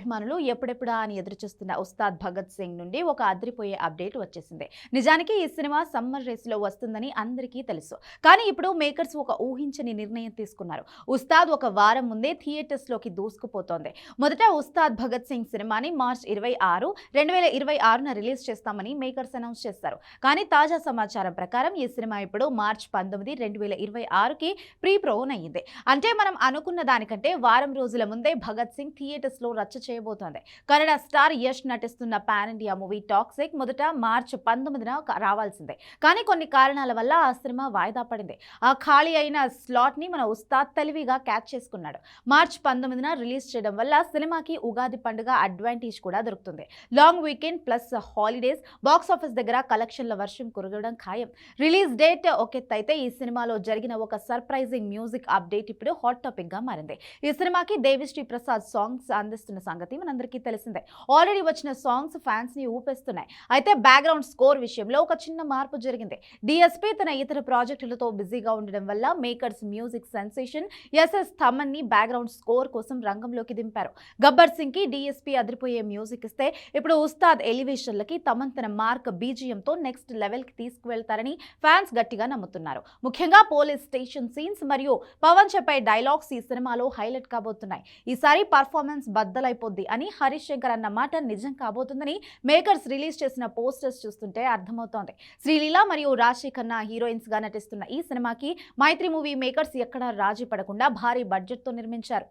అభిమానులు ఎప్పుడెప్పుడా అని ఎదురుచూస్తున్న ఉస్తాద్ భగత్ సింగ్ నుండి ఒక అదిరిపోయే అప్డేట్ వచ్చేసింది. నిజానికి ఈ సినిమా సమ్మర్ రేస్లో వస్తుందని అందరికీ తెలుసు. కానీ ఇప్పుడు మేకర్స్ ఒక ఊహించని నిర్ణయం తీసుకున్నారు. ఉస్తాద్ ఒక వారం ముందే థియేటర్స్లోకి దూసుకుపోతోంది. మొదట ఉస్తాద్ భగత్ సింగ్ సినిమాని మార్చ్ 26, 2026న రిలీజ్ చేస్తామని మేకర్స్ అనౌన్స్ చేశారు. కానీ తాజా సమాచారం ప్రకారం ఈ సినిమా ఇప్పుడు మార్చ్ 19, 2026కి ప్రీ ప్రోన్ అయ్యింది. అంటే మనం అనుకున్న దానికంటే వారం రోజుల ముందే భగత్ సింగ్ థియేటర్స్ లో రచ్చ చేయబోతోంది. కన్నడ స్టార్ యష్ నటిస్తున్న పాన్ ఇండియా మూవీ టాక్సిక్ మొదట మార్చి 19న రావాల్సిందే. కానీ కొన్ని కారణాల వల్ల ఆ సినిమా వాయిదా పడింది. ఆ ఖాళీ అయిన స్లాట్ ని మన ఉస్తాద్ తెలివిగా క్యాచ్ చేసుకున్నాడు. మార్చి 19న రిలీజ్ చేయడం వల్ల సినిమాకి ఉగాది పండుగ అడ్వాంటేజ్ కూడా దొరుకుతుంది. Long weekend plus holidays box office దగ్గర కలెక్షన్ల వర్షం కురగడం ఖాయం. రిలీజ్ డేట్ ఒకెత్తైతే ఈ సినిమాలో జరిగిన ఒక సర్ప్రైజింగ్ మ్యూజిక్ అప్డేట్ ఇప్పుడు హాట్ టాపిక్ గా మారింది. ఈ సినిమాకి దేవిశ్రీ ప్రసాద్ సాంగ్స్ అందిస్తున్న సంగతి మనందరికీ తెలిసిందే. ఆల్రెడీ వచ్చిన సాంగ్స్ ఫ్యాన్స్ ని ఊపేస్తున్నాయి. అయితే బ్యాక్గ్రౌండ్ స్కోర్ విషయంలో ఒక చిన్న మార్పు జరిగింది. డిఎస్పీ తన ఇతర ప్రాజెక్టులతో బిజీగా ఉండడం వల్ల makers music sensation SS Thaman ని బ్యాక్గ్రౌండ్ స్కోర్ కోసం రంగంలోకి దింపారు. గబ్బర్ సింగ్ కి డిఎస్పీ అదిరిపోయే మ్యూజిక్ ఇస్తే ఇప్పుడు ఉస్తాద్ ఎలివేషన్లకి తమన్ తన మార్క్ బీజిఎంతో నెక్స్ట్ లెవెల్ కి తీసుకువెళ్తారని ఫ్యాన్స్ గట్టిగా నమ్ముతున్నారు. ముఖ్యంగా పోలీస్ స్టేషన్ సీన్స్ మరియు పవన్ చెప్పే డైలాగ్స్ ఈ సినిమాలో హైలైట్ కాబోతున్నాయి. ఈసారి పర్ఫార్మెన్స్ బద్దలైపోద్ది అని హరీష్ శంకర్ అన్న మాట నిజం కాబోతుందని మేకర్స్ రిలీజ్ చేసిన పోస్టర్స్ చూస్తుంటే అర్థమవుతోంది. శ్రీలీల మరియు రాశి ఖన్నా హీరోయిన్స్ గా నటిస్తున్న ఈ సినిమాకి మైత్రి మూవీ మేకర్స్ ఎక్కడా రాజీ పడకుండా భారీ బడ్జెట్ తో నిర్మించారు.